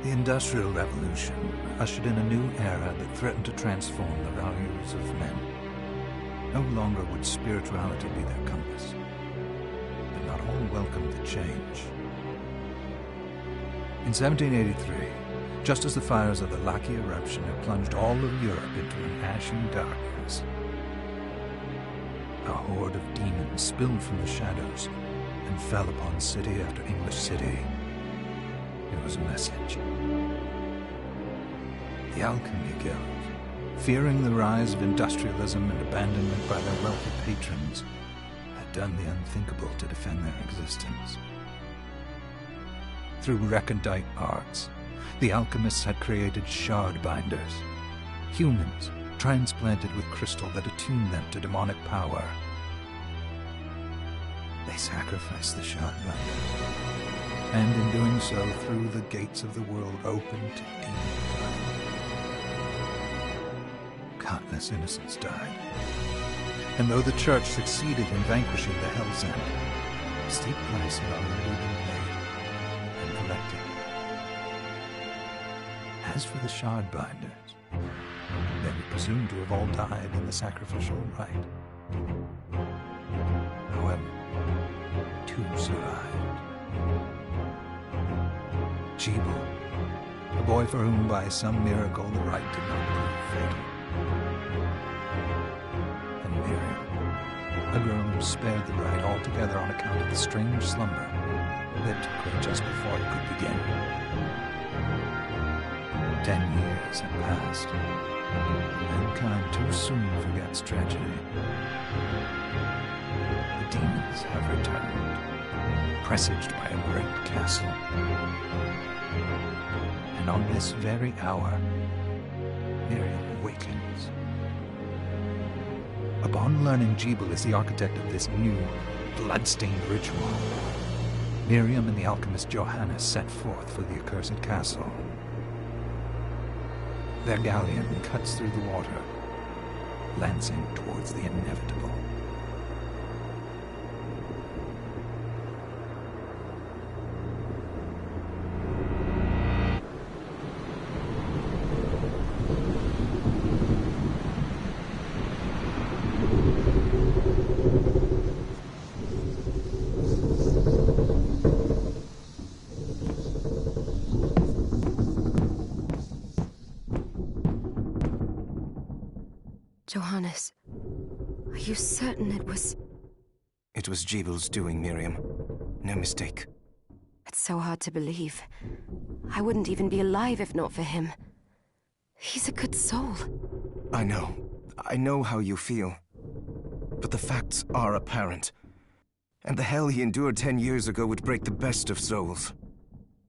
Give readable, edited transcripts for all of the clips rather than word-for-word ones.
The Industrial Revolution ushered in a new era that threatened to transform the values of men. No longer would spirituality be their compass, but not all welcomed the change. In 1783, just as the fires of the Laki eruption had plunged all of Europe into an ashen darkness, a horde of demons spilled from the shadows and fell upon city after English city. It was a message. The Alchemy Guild, fearing the rise of industrialism and abandonment by their wealthy patrons, had done the unthinkable to defend their existence. Through recondite arts, the alchemists had created shard binders, humans transplanted with crystal that attuned them to demonic power. They sacrificed the shard binders, and in doing so threw the gates of the world open to demon blood. Countless innocents died, and though the Church succeeded in vanquishing the Hell's End, a steep price had already been paid and collected. As for the shard binders, they were presumed to have all died in the sacrificial rite. However, two survived. Jebel, a boy for whom by some miracle the rite did not prove fatal. And Miriam, a girl who spared the rite altogether on account of the strange slumber that took her just before it could begin. 10 years have passed. Mankind too soon forgets tragedy. The demons have returned, presaged by a great castle. And on this very hour, Miriam awakens. Upon learning Jebel is the architect of this new, bloodstained ritual, Miriam and the alchemist Johannes set forth for the accursed castle. Their galleon cuts through the water, lancing towards the inevitable. Johannes, are you certain it was... It was Jebel's doing, Miriam. No mistake. It's so hard to believe. I wouldn't even be alive if not for him. He's a good soul. I know. I know how you feel. But the facts are apparent. And the hell he endured 10 years ago would break the best of souls.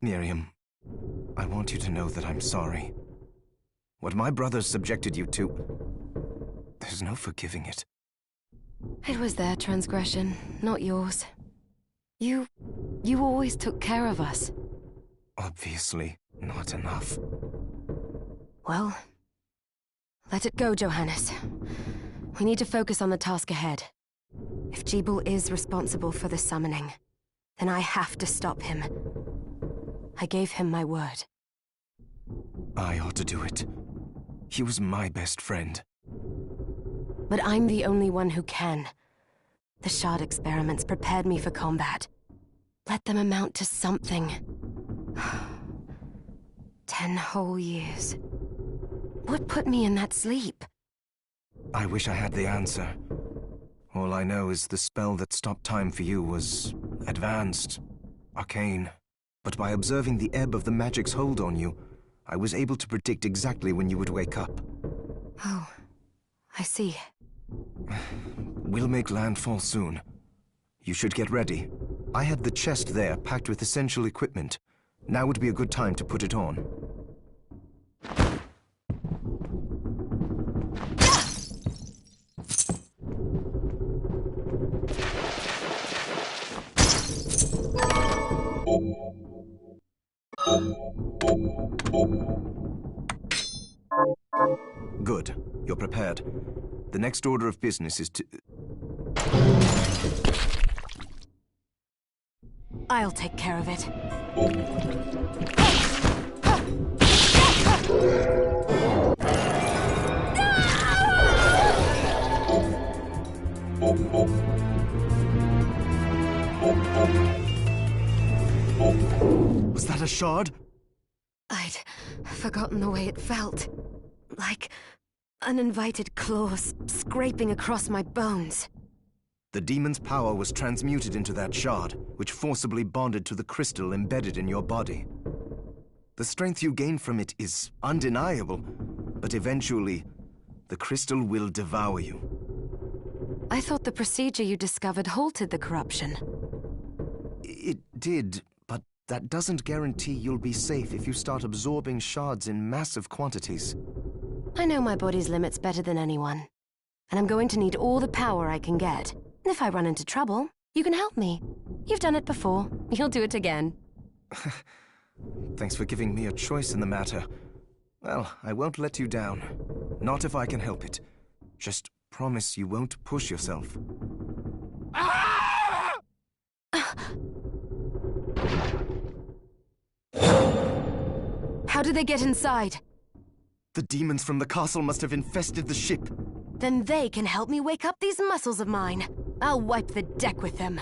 Miriam, I want you to know that I'm sorry. What my brothers subjected you to... There's no forgiving it. It was their transgression, not yours. You always took care of us. Obviously, not enough. Well, let it go, Johannes. We need to focus on the task ahead. If Jebel is responsible for the summoning, then I have to stop him. I gave him my word. I ought to do it. He was my best friend. But I'm the only one who can. The shard experiments prepared me for combat. Let them amount to something. 10 whole years. What put me in that sleep? I wish I had the answer. All I know is the spell that stopped time for you was advanced, arcane. But by observing the ebb of the magic's hold on you, I was able to predict exactly when you would wake up. Oh, I see. We'll make landfall soon. You should get ready. I had the chest there packed with essential equipment. Now would be a good time to put it on. Good. You're prepared. The next order of business is to... I'll take care of it. Was that a shard? I'd forgotten the way it felt. Like uninvited claws scraping across my bones. The demon's power was transmuted into that shard, which forcibly bonded to the crystal embedded in your body. The strength you gain from it is undeniable, but eventually, the crystal will devour you. I thought the procedure you discovered halted the corruption. It did, but that doesn't guarantee you'll be safe if you start absorbing shards in massive quantities. I know my body's limits better than anyone, and I'm going to need all the power I can get. If I run into trouble, you can help me. You've done it before. You'll do it again. Thanks for giving me a choice in the matter. Well, I won't let you down. Not if I can help it. Just promise you won't push yourself. How did they get inside? The demons from the castle must have infested the ship. Then they can help me wake up these muscles of mine. I'll wipe the deck with them.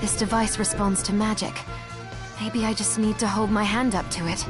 This device responds to magic. Maybe I just need to hold my hand up to it.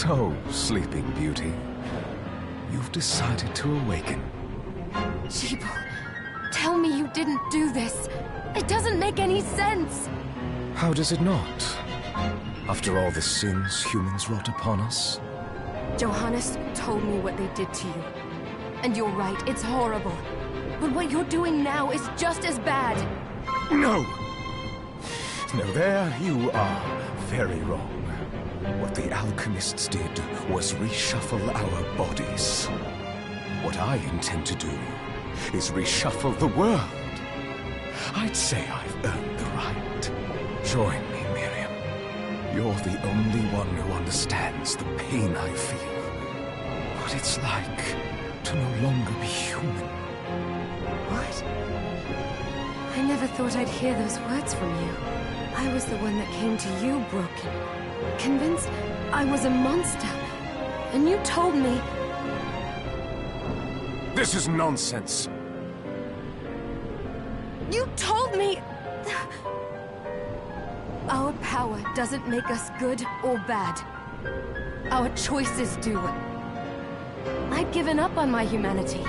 So, Sleeping Beauty, you've decided to awaken. Jeeble, Tell me you didn't do this. It doesn't make any sense. How does it not? After all the sins humans wrought upon us? Johannes told me what they did to you. And you're right, it's horrible. But what you're doing now is just as bad. No! No, there you are very wrong. What the alchemists did was reshuffle our bodies. What I intend to do is reshuffle the world. I'd say I've earned the right. Join me, Miriam. You're the only one who understands the pain I feel. What it's like to no longer be human. What? I never thought I'd hear those words from you. I was the one that came to you broken, convinced I was a monster. And you told me... This is nonsense. You told me... Our power doesn't make us good or bad. Our choices do. I'd given up on my humanity,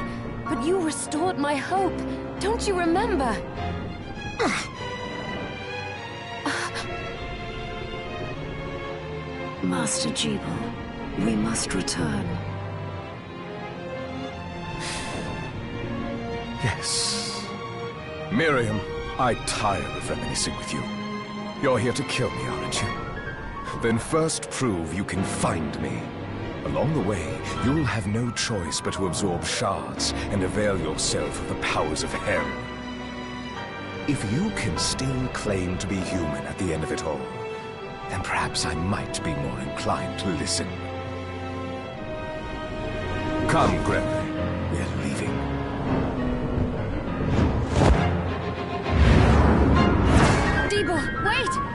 but you restored my hope. Don't you remember? Master Jebel, we must return. Yes. Miriam, I tire of reminiscing with you. You're here to kill me, aren't you? Then first prove you can find me. Along the way, you'll have no choice but to absorb shards and avail yourself of the powers of hell. If you can still claim to be human at the end of it all, then perhaps I might be more inclined to listen. Come, Gregory. We're leaving. Debo, wait!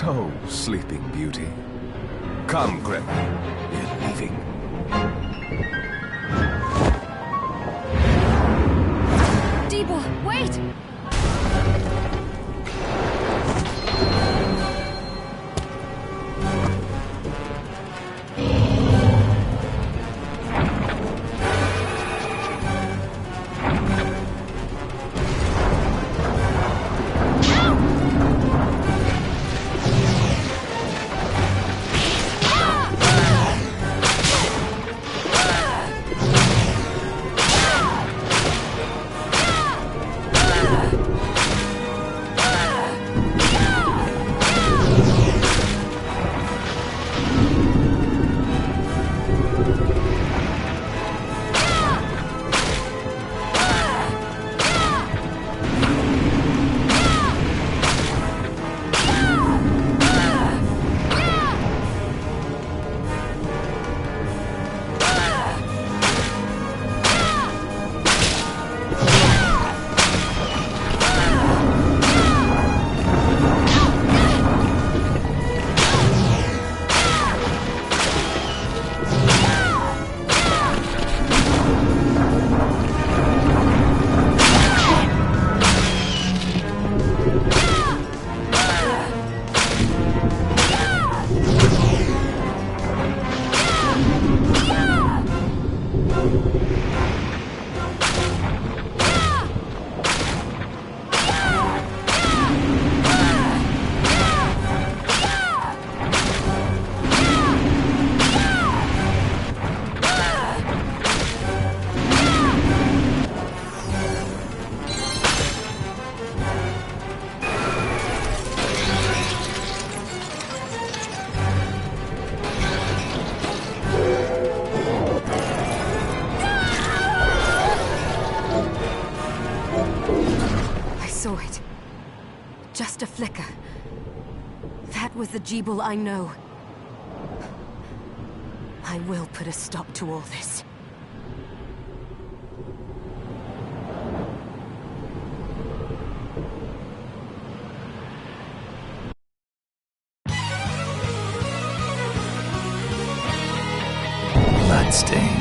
So, Sleeping Beauty. Come, Greta. We're leaving. Debo, wait! Just a flicker. That was the Jeeble I know. I will put a stop to all this. Bloodstained.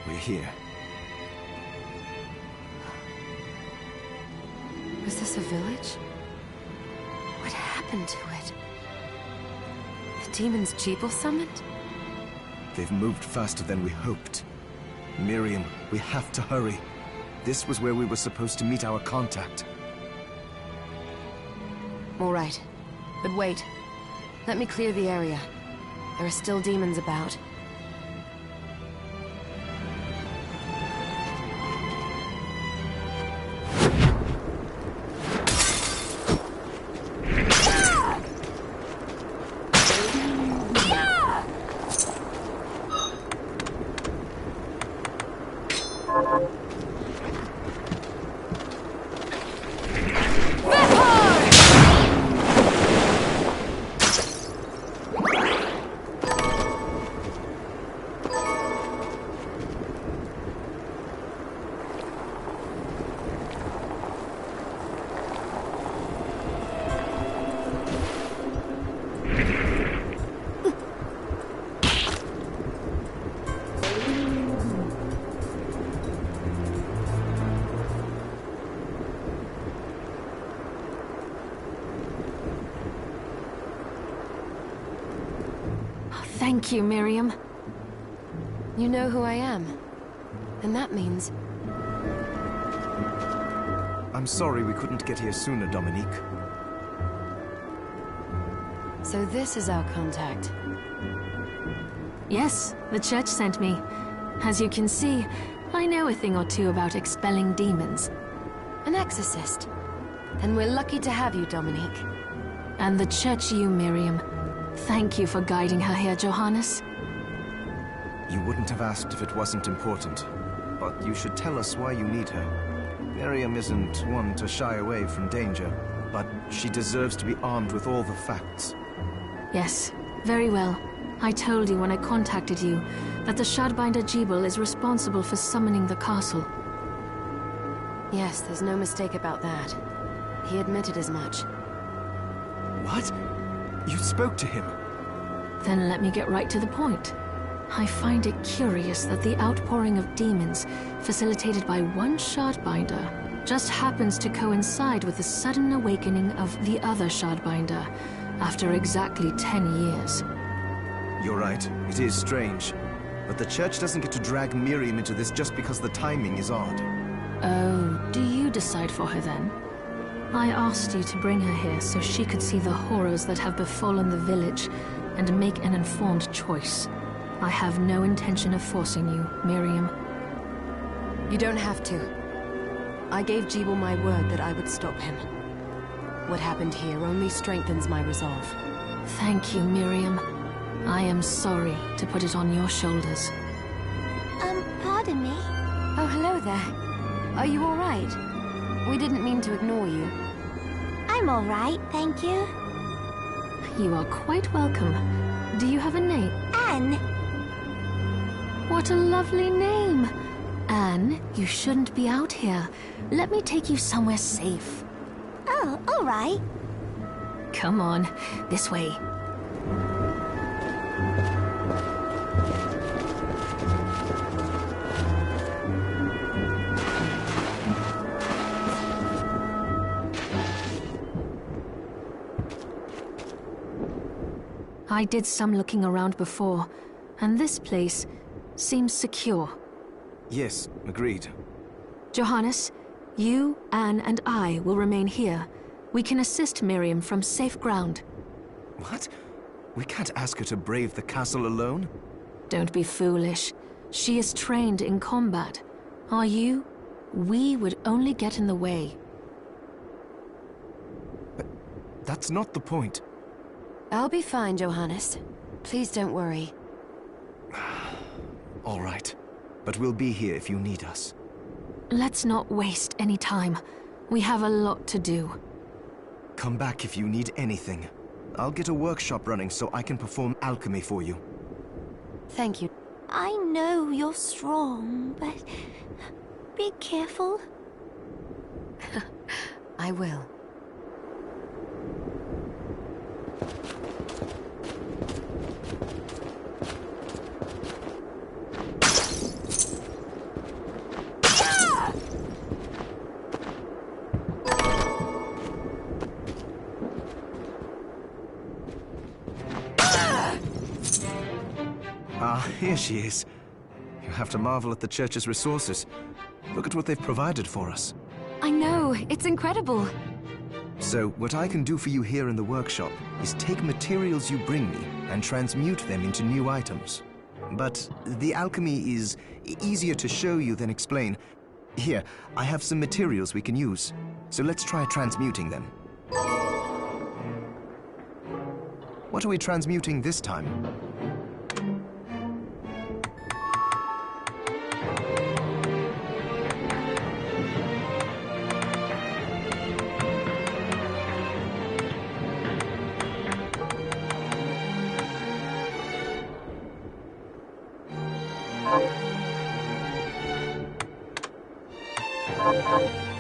We're here. Was this a village? What happened to it? The demons Jeeble summoned? They've moved faster than we hoped. Miriam, we have to hurry. This was where we were supposed to meet our contact. All right. But wait. Let me clear the area. There are still demons about. Thank you, Miriam. You know who I am. And that means... I'm sorry we couldn't get here sooner, Dominique. So this is our contact. Yes, the church sent me. As you can see, I know a thing or two about expelling demons. An exorcist. Then we're lucky to have you, Dominique. And the church you, Miriam. Thank you for guiding her here, Johannes. You wouldn't have asked if it wasn't important. But you should tell us why you need her. Miriam isn't one to shy away from danger, but she deserves to be armed with all the facts. Yes, very well. I told you when I contacted you that the Shardbinder Jebel is responsible for summoning the castle. Yes, there's no mistake about that. He admitted as much. What? You spoke to him? Then let me get right to the point. I find it curious that the outpouring of demons, facilitated by one Shardbinder, just happens to coincide with the sudden awakening of the other Shardbinder, after exactly 10 years. You're right, it is strange. But the Church doesn't get to drag Miriam into this just because the timing is odd. Oh, do you decide for her then? I asked you to bring her here so she could see the horrors that have befallen the village and make an informed choice. I have no intention of forcing you, Miriam. You don't have to. I gave Jebel my word that I would stop him. What happened here only strengthens my resolve. Thank you, Miriam. I am sorry to put it on your shoulders. Pardon me? Oh, hello there. Are you all right? We didn't mean to ignore you. I'm all right, thank you. You are quite welcome. Do you have a name? Anne. What a lovely name! Anne, you shouldn't be out here. Let me take you somewhere safe. Oh, all right. Come on, this way. I did some looking around before, and this place seems secure. Yes, agreed. Johannes, you, Anne, and I will remain here. We can assist Miriam from safe ground. What? We can't ask her to brave the castle alone? Don't be foolish. She is trained in combat. Are you? We would only get in the way. But that's not the point. I'll be fine, Johannes. Please don't worry. All right. But we'll be here if you need us. Let's not waste any time. We have a lot to do. Come back if you need anything. I'll get a workshop running so I can perform alchemy for you. Thank you. I know you're strong, but be careful. I will. Here she is. You have to marvel at the Church's resources. Look at what they've provided for us. I know, it's incredible. So, what I can do for you here in the workshop is take materials you bring me and transmute them into new items. But the alchemy is easier to show you than explain. Here, I have some materials we can use. So let's try transmuting them. What are we transmuting this time?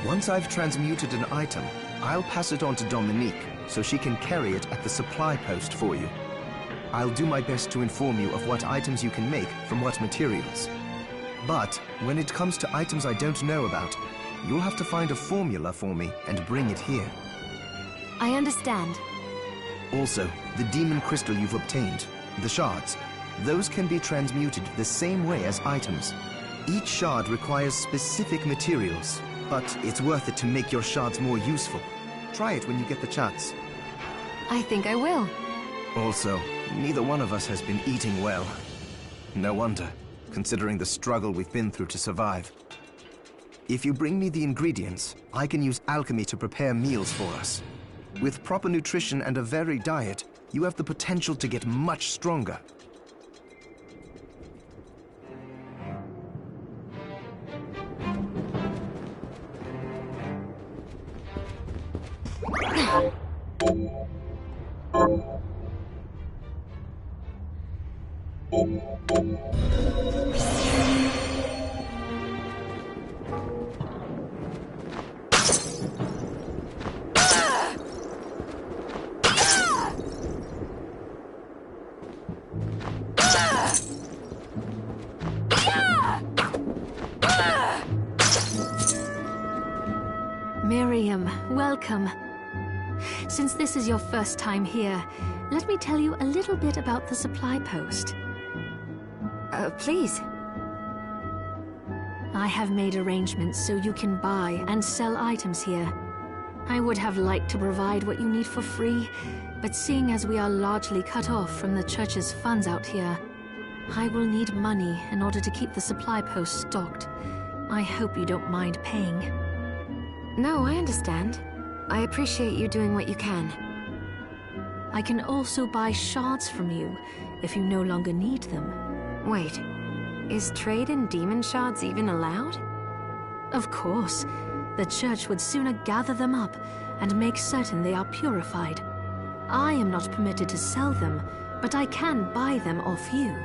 Once I've transmuted an item, I'll pass it on to Dominique, so she can carry it at the supply post for you. I'll do my best to inform you of what items you can make from what materials. But when it comes to items I don't know about, you'll have to find a formula for me and bring it here. I understand. Also, the demon crystal you've obtained, the shards, those can be transmuted the same way as items. Each shard requires specific materials, but it's worth it to make your shards more useful. Try it when you get the chance. I think I will. Also, neither one of us has been eating well. No wonder, considering the struggle we've been through to survive. If you bring me the ingredients, I can use alchemy to prepare meals for us. With proper nutrition and a varied diet, you have the potential to get much stronger. Miriam, welcome. Since this is your first time here, let me tell you a little bit about the supply post. Please. I have made arrangements so you can buy and sell items here. I would have liked to provide what you need for free, but seeing as we are largely cut off from the church's funds out here, I will need money in order to keep the supply post stocked. I hope you don't mind paying. No, I understand. I appreciate you doing what you can. I can also buy shards from you if you no longer need them. Wait, is trade in demon shards even allowed? Of course. The church would sooner gather them up and make certain they are purified. I am not permitted to sell them, but I can buy them off you.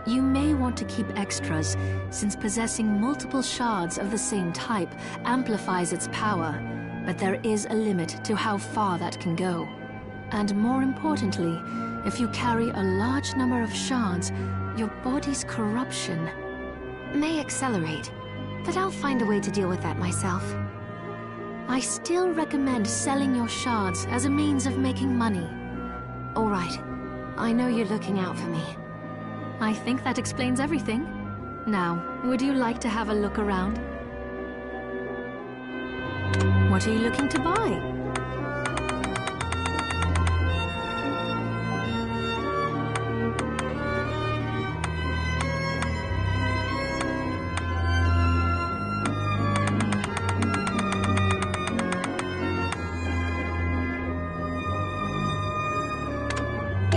You may want to keep extras, since possessing multiple shards of the same type amplifies its power, but there is a limit to how far that can go. And more importantly, if you carry a large number of shards, your body's corruption may accelerate, but I'll find a way to deal with that myself. I still recommend selling your shards as a means of making money. All right. I know you're looking out for me. I think that explains everything. Now, would you like to have a look around? What are you looking to buy?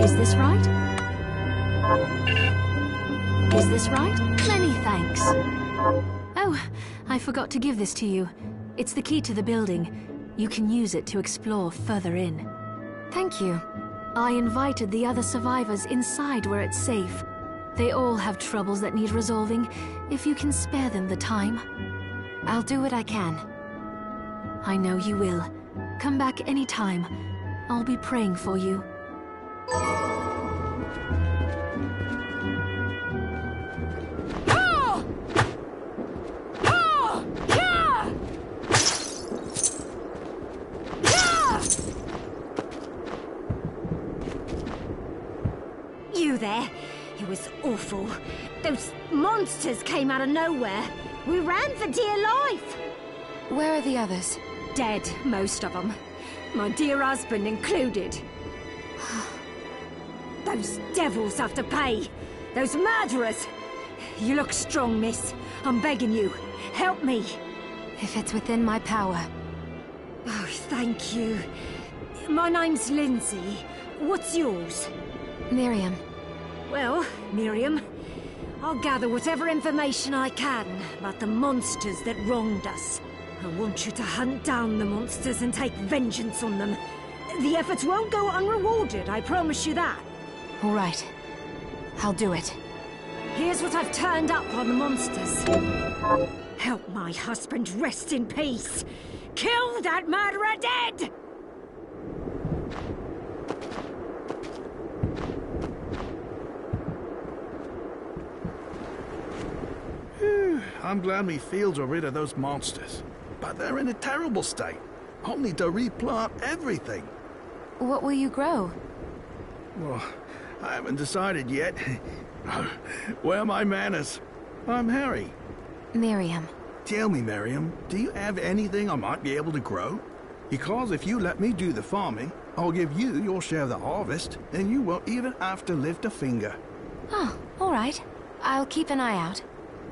Is this right? Is this right? Many thanks. Oh, I forgot to give this to you. It's the key to the building. You can use it to explore further in. Thank you. I invited the other survivors inside where it's safe. They all have troubles that need resolving, if you can spare them the time. I'll do what I can. I know you will. Come back anytime. I'll be praying for you. You there? It was awful. Those monsters came out of nowhere. We ran for dear life. Where are the others? Dead, most of them. My dear husband included. Those devils have to pay. Those murderers. You look strong, miss. I'm begging you. Help me. If it's within my power. Oh, thank you. My name's Lindsay. What's yours? Miriam. Well, Miriam, I'll gather whatever information I can about the monsters that wronged us. I want you to hunt down the monsters and take vengeance on them. The efforts won't go unrewarded, I promise you that. All right. I'll do it. Here's what I've turned up on the monsters. Help my husband rest in peace. Kill that murderer dead! I'm glad me fields are rid of those monsters. But they're in a terrible state. I'll need to replant everything. What will you grow? Well, I haven't decided yet. Where are my manners? I'm Harry. Miriam. Tell me, Miriam, do you have anything I might be able to grow? Because if you let me do the farming, I'll give you your share of the harvest, and you won't even have to lift a finger. Oh, all right. I'll keep an eye out.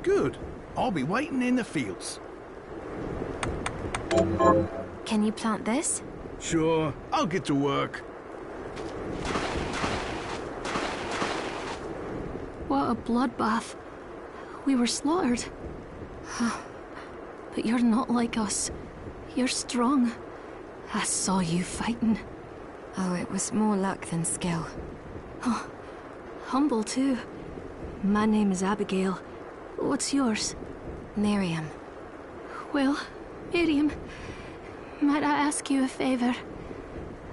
Good. I'll be waiting in the fields. Can you plant this? Sure, I'll get to work. What a bloodbath. We were slaughtered. But you're not like us. You're strong. I saw you fighting. Oh, it was more luck than skill. Oh, humble too. My name is Abigail. What's yours? Miriam. Well, Miriam, might I ask you a favor?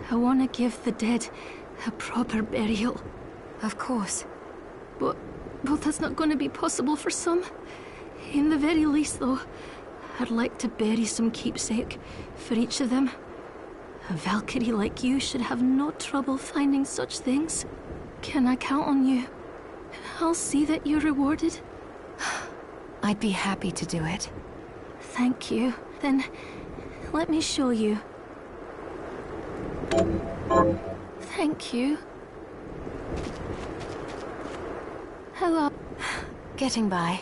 I want to give the dead a proper burial. Of course. But that's not going to be possible for some. In the very least, though, I'd like to bury some keepsake for each of them. A Valkyrie like you should have no trouble finding such things. Can I count on you? I'll see that you're rewarded. I'd be happy to do it. Thank you. Then, let me show you. Thank you. Hello. Getting by.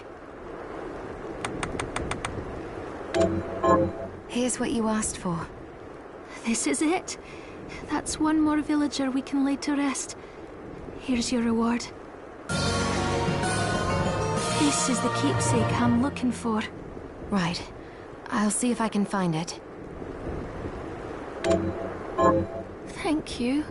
Here's what you asked for. This is it. That's one more villager we can lay to rest. Here's your reward. This is the keepsake I'm looking for. Right. I'll see if I can find it. Thank you.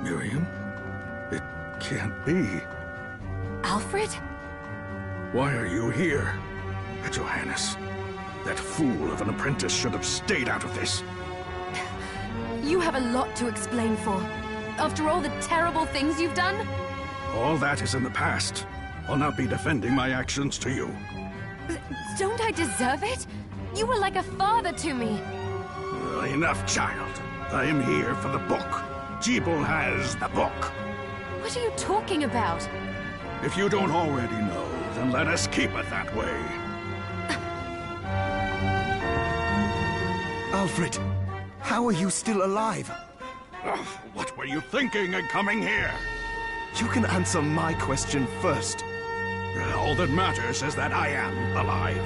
Miriam? It can't be. Alfred? Why are you here? Johannes, that fool of an apprentice should have stayed out of this. You have a lot to explain for. After all the terrible things you've done? All that is in the past. I'll not be defending my actions to you. Don't I deserve it? You were like a father to me. Enough, child. I am here for the book. Jebel has the book. What are you talking about? If you don't already know, then let us keep it that way. Alfred, how are you still alive? Ugh, what were you thinking in coming here? You can answer my question first. All that matters is that I am alive.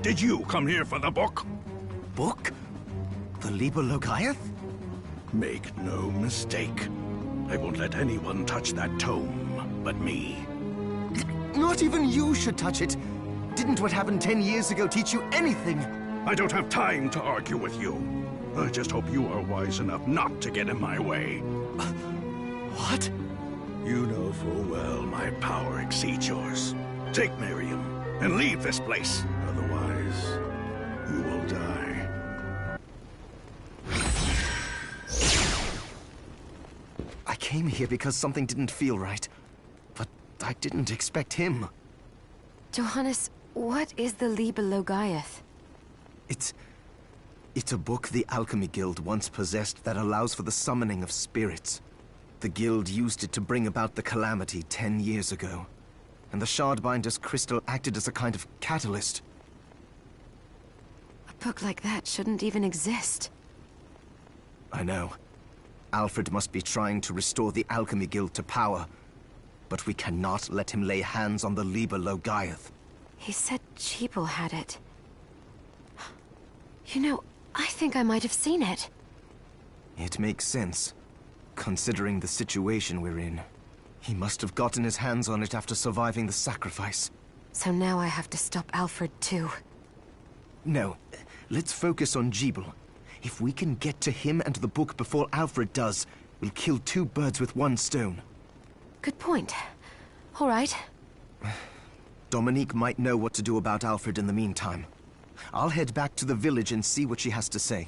Did you come here for the book? Book? The Liber Logaeth? Make no mistake. I won't let anyone touch that tome but me. Not even you should touch it. Didn't what happened 10 years ago teach you anything? I don't have time to argue with you. I just hope you are wise enough not to get in my way. What? You know full well my power exceeds yours. Take Miriam and leave this place. Otherwise, you will die. I came here because something didn't feel right. But I didn't expect him. Johannes, what is the Liber Logaeth? It's a book the Alchemy Guild once possessed that allows for the summoning of spirits. The Guild used it to bring about the calamity 10 years ago. And the Shardbinder's crystal acted as a kind of catalyst. A book like that shouldn't even exist. I know. Alfred must be trying to restore the Alchemy Guild to power. But we cannot let him lay hands on the Liber Logaeth. He said Jebel had it. You know, I think I might have seen it. It makes sense, considering the situation we're in. He must have gotten his hands on it after surviving the sacrifice. So now I have to stop Alfred too. No, let's focus on Jebel. If we can get to him and the book before Alfred does, we'll kill two birds with one stone. Good point. All right. Dominique might know what to do about Alfred in the meantime. I'll head back to the village and see what she has to say.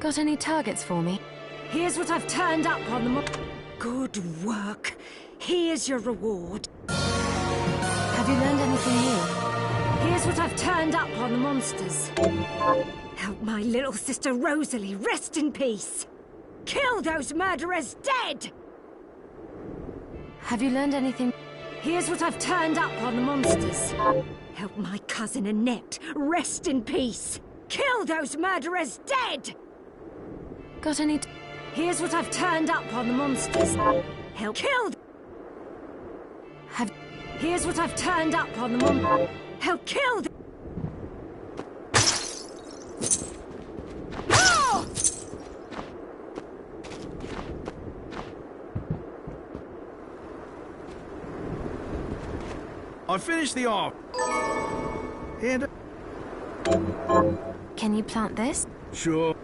Got any targets for me? Here's what I've turned up on the Good work. Here's your reward. Have you learned anything new? Here's what I've turned up on the monsters. Help my little sister Rosalie rest in peace. Kill those murderers dead! Have you learned anything? Here's what I've turned up on the monsters. Help my cousin Annette rest in peace. Kill those murderers dead! Got any... Here's what I've turned up on the monsters. Help kill... Have... Here's what I've turned up on the Help kill... Oh! I finished the arc. And... Can you plant this? Sure.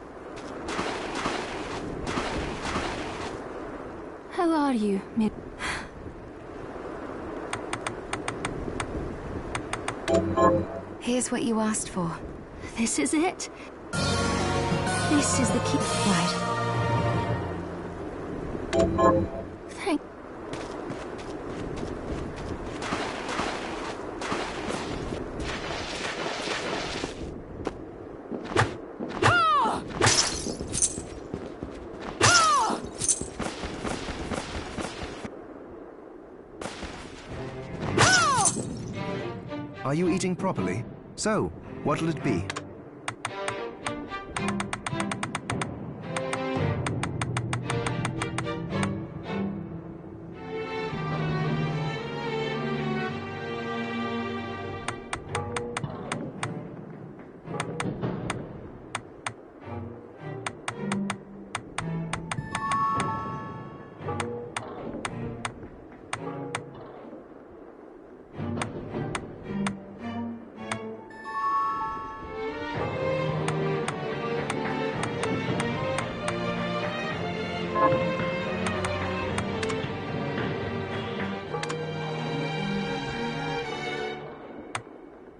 How are you, Mir? Here's what you asked for. This is it? This is the key. Right. Thank... Are you eating properly? So, what'll it be?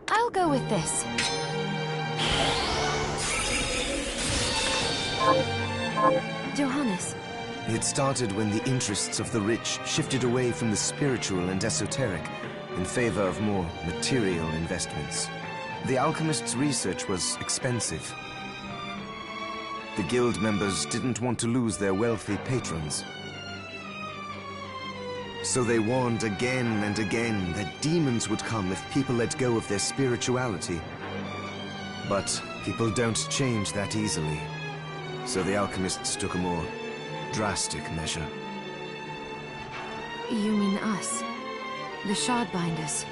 I'll go with this. Johannes. It started when the interests of the rich shifted away from the spiritual and esoteric in favor of more material investments. The alchemist's research was expensive. The guild members didn't want to lose their wealthy patrons. So they warned again and again that demons would come if people let go of their spirituality. But people don't change that easily. So the alchemists took a more drastic measure. You mean us? The Shardbinders?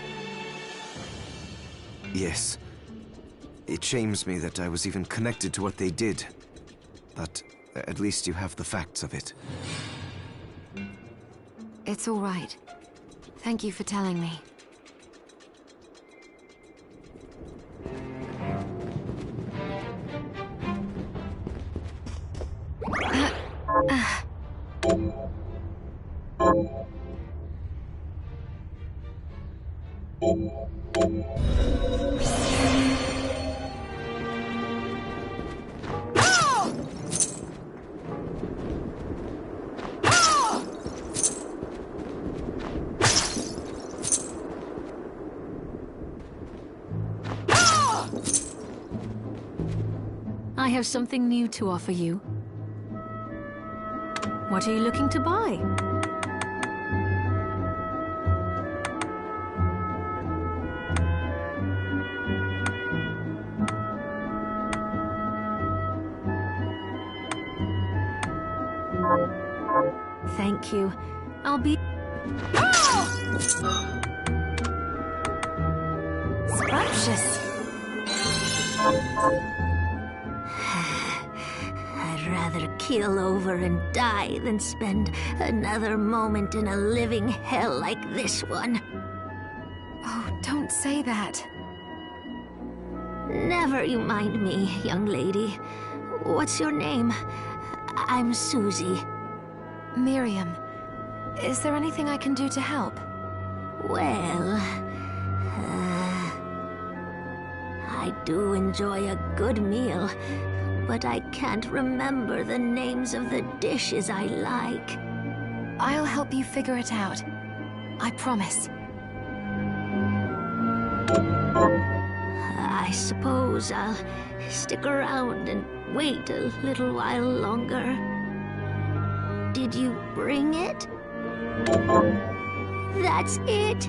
Yes. It shames me that I was even connected to what they did. But at least you have the facts of it. It's all right. Thank you for telling me. I have something new to offer you. What are you looking to buy? Thank you. I'll be... Scrumptious! I'd rather keel over and die than spend another moment in a living hell like this one. Oh, don't say that. Never you mind me, young lady. What's your name? I'm Susie. Miriam, is there anything I can do to help? Well, I do enjoy a good meal, but I can't remember the names of the dishes I like. I'll help you figure it out. I promise. I suppose I'll stick around and wait a little while longer. Did you bring it? That's it!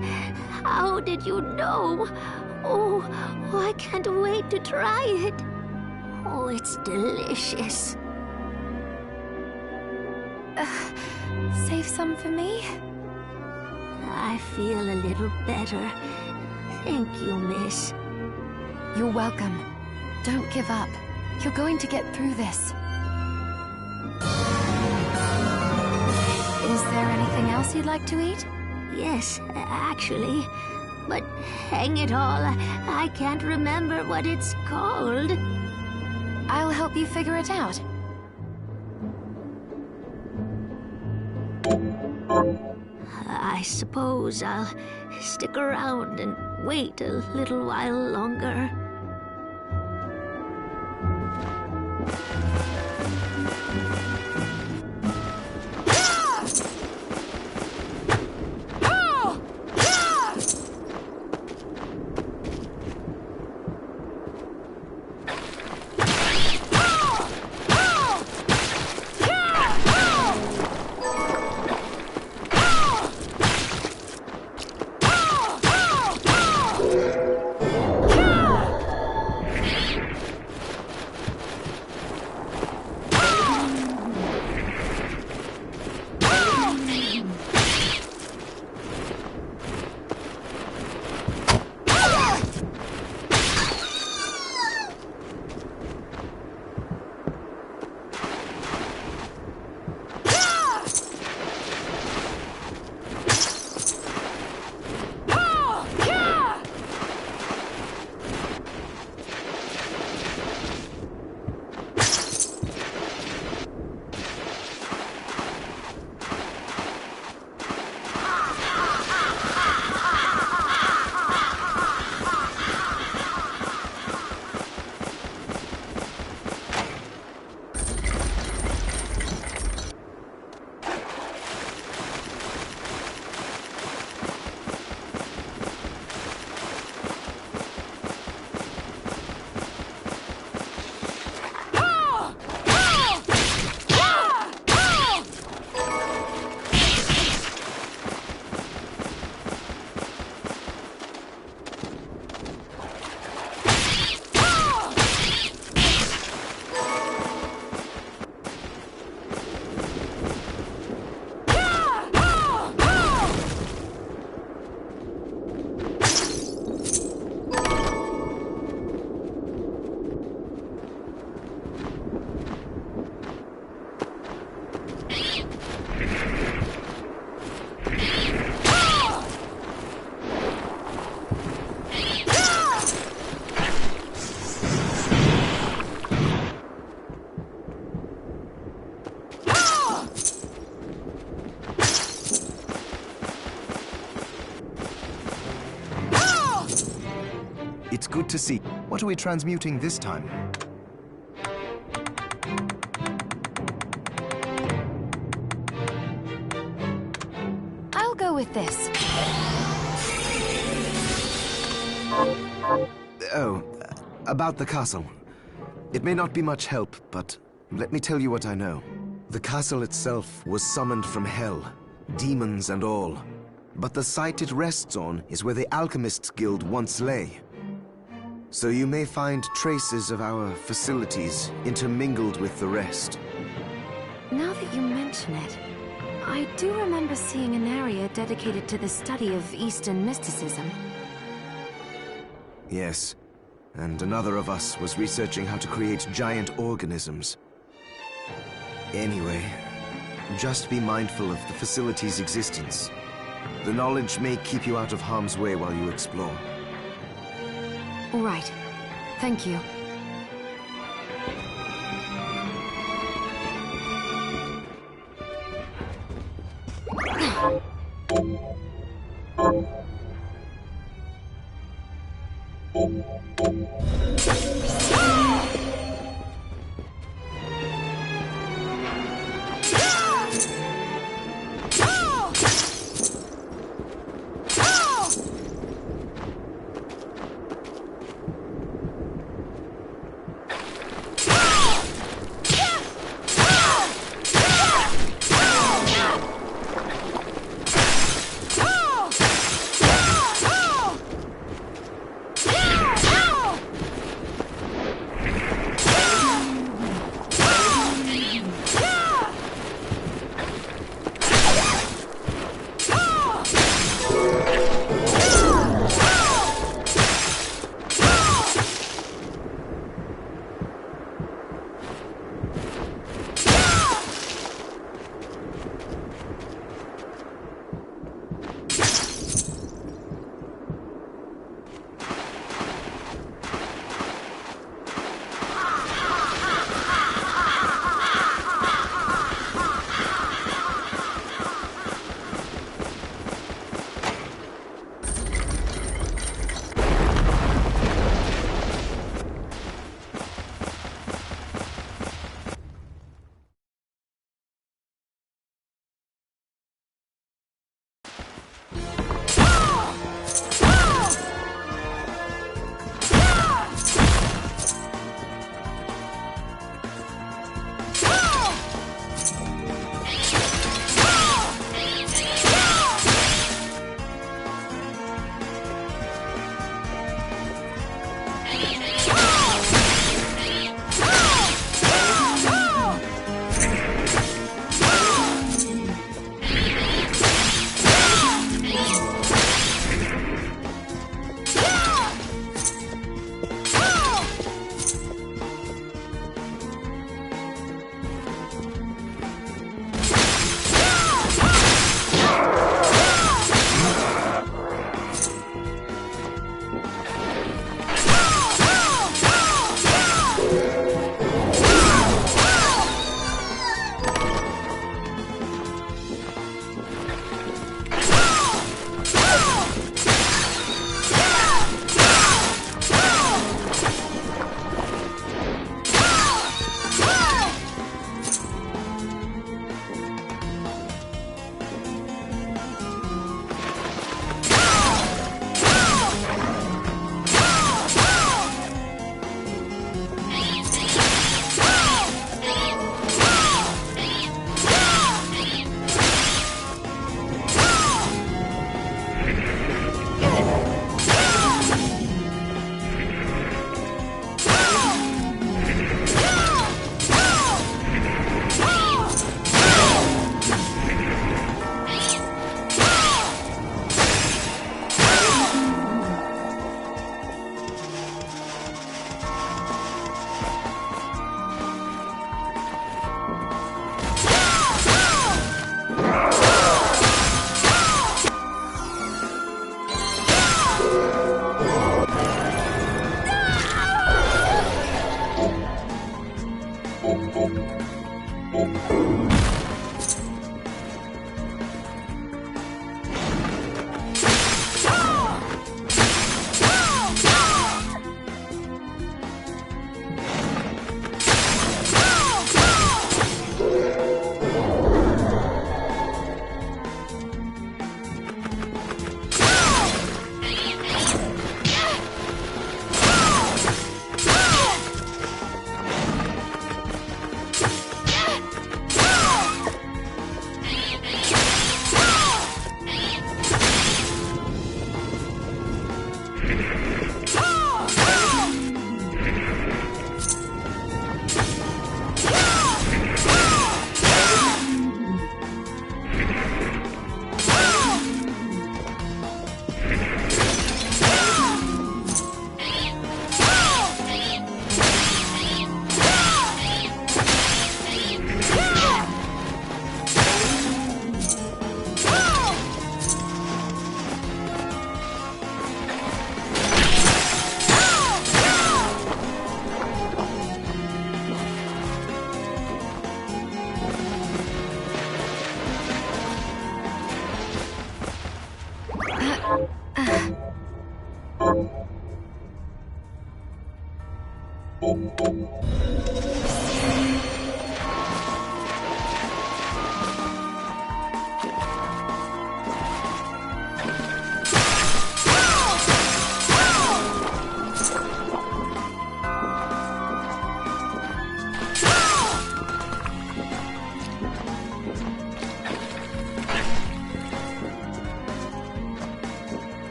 How did you know? Oh, I can't wait to try it. Oh, it's delicious. Save some for me? I feel a little better. Thank you, miss. You're welcome. Don't give up. You're going to get through this. Is there anything else you'd like to eat? Yes, actually. But hang it all, I can't remember what it's called. I'll help you figure it out. I suppose I'll stick around and wait a little while longer. It's good to see. What are we transmuting this time? I'll go with this. Oh, about the castle. It may not be much help, but let me tell you what I know. The castle itself was summoned from hell, demons and all. But the site it rests on is where the Alchemists Guild once lay. So you may find traces of our facilities intermingled with the rest. Now that you mention it, I do remember seeing an area dedicated to the study of Eastern mysticism. Yes, and another of us was researching how to create giant organisms. Anyway, just be mindful of the facility's existence. The knowledge may keep you out of harm's way while you explore. All right. Thank you.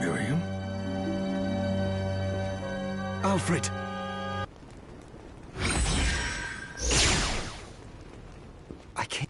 Miriam? Alfred! I can't...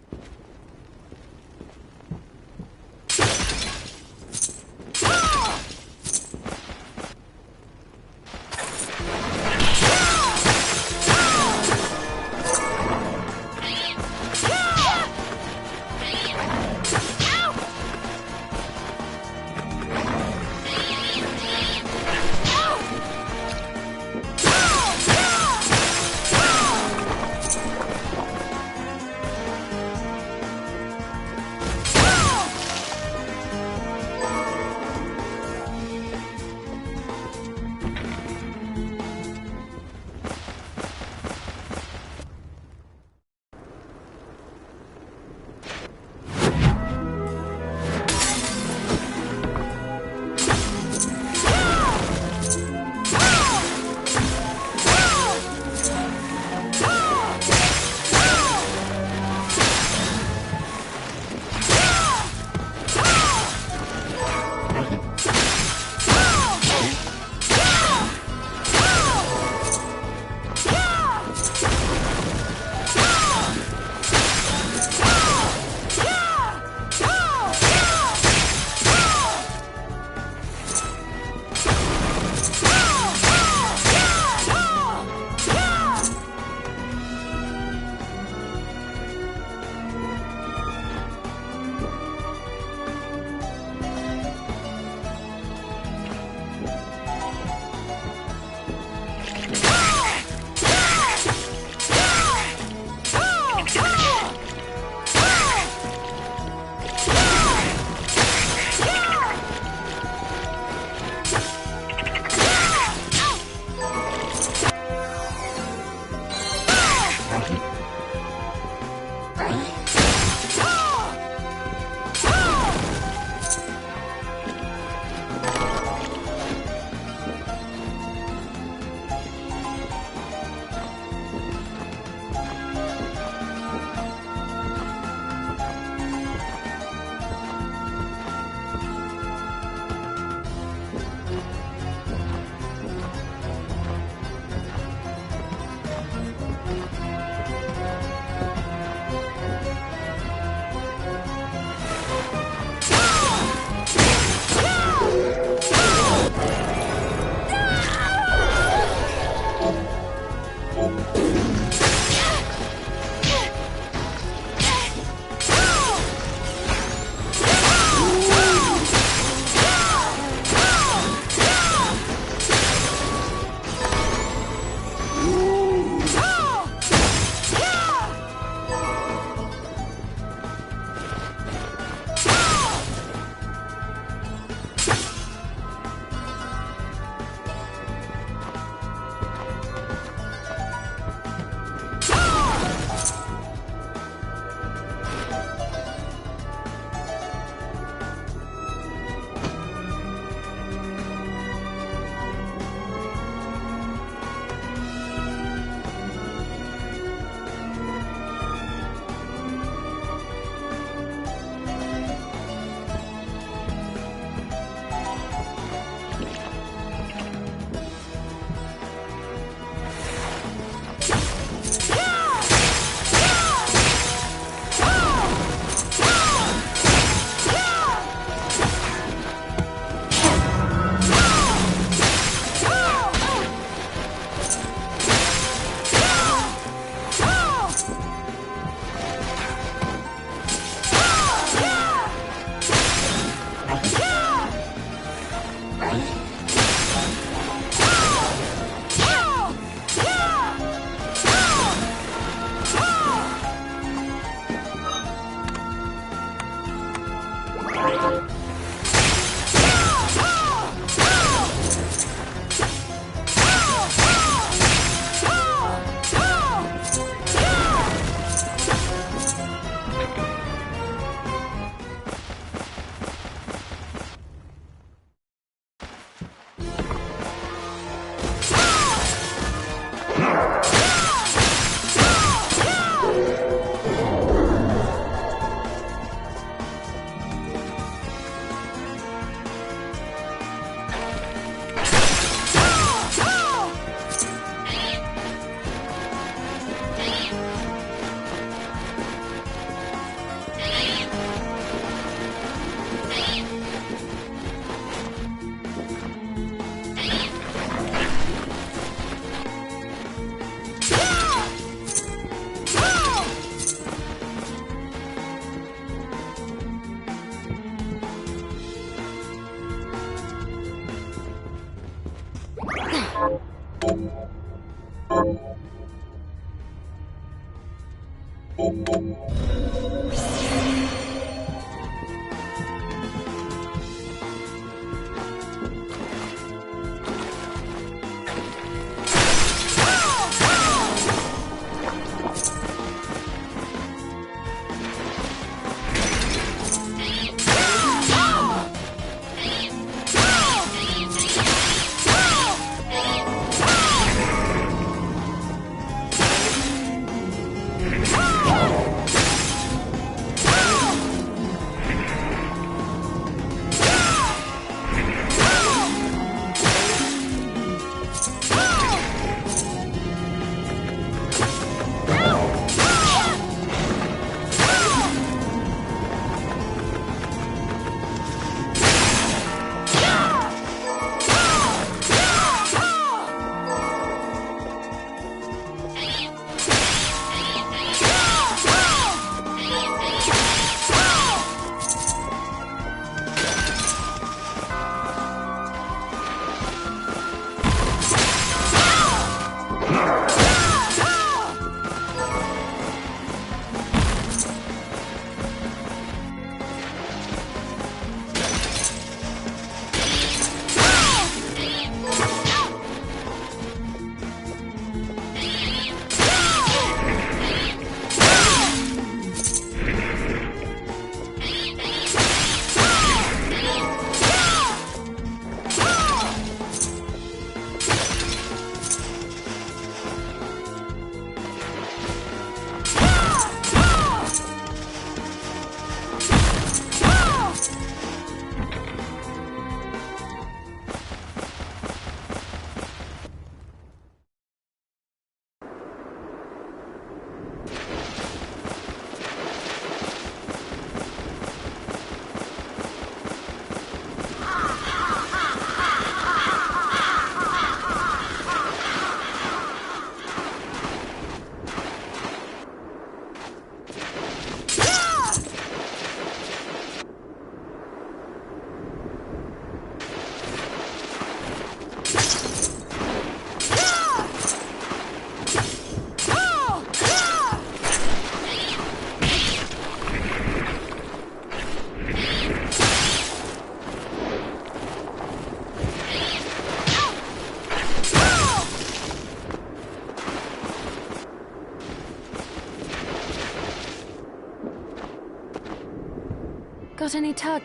Got any tug?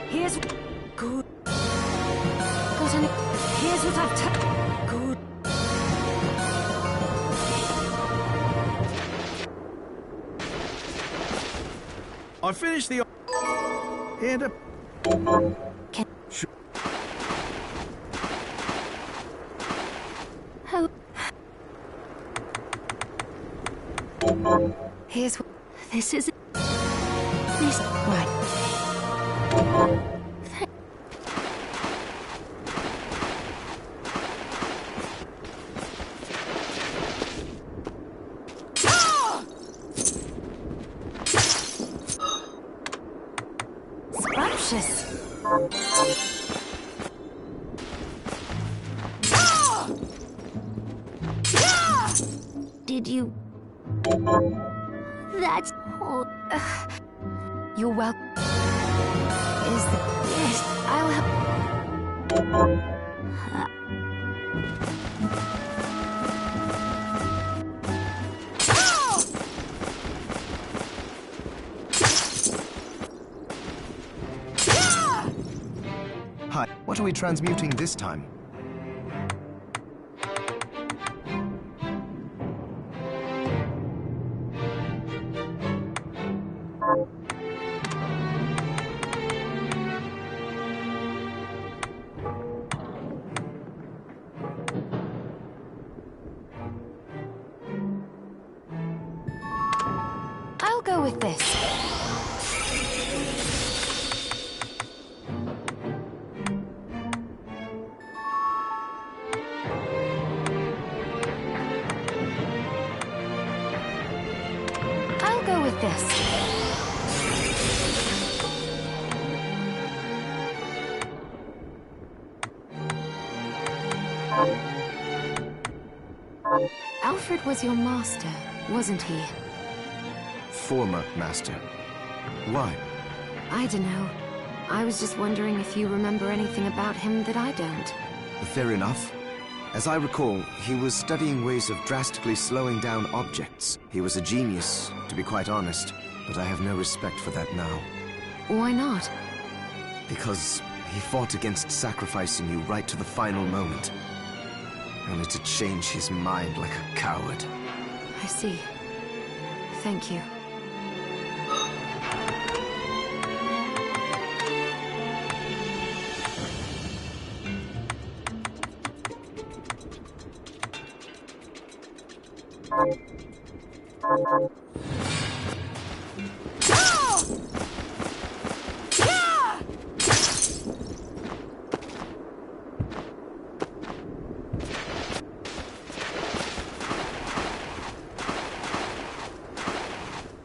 Here's... Good. Got any? Here's what I've... Good. I finished the... And a... Can... Oh. Here's what... This is... This... Right. Scrumptious. Did you... That's... Oh, You're well. Is the... yes, I'll help. Hi, what are we transmuting this time? I'll go with this. I'll go with this. Alfred was your master. wasn't he? Former master. Why? I don't know. I was just wondering if you remember anything about him that I don't. Fair enough. As I recall, he was studying ways of drastically slowing down objects. He was a genius, to be quite honest, but I have no respect for that now. Why not? Because he fought against sacrificing you right to the final moment, only to change his mind like a coward. I see. Thank you.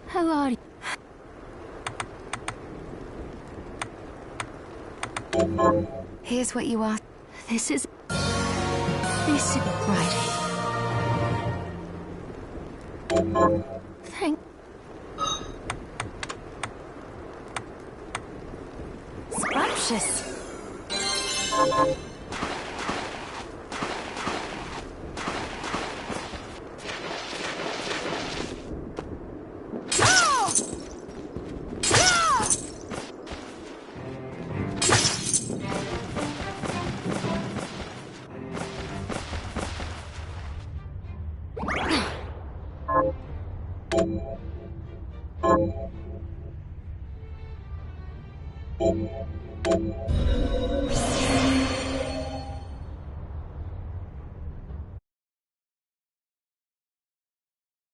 How are you? Here's what you asked. This is... Right. Thank... Scrumptious.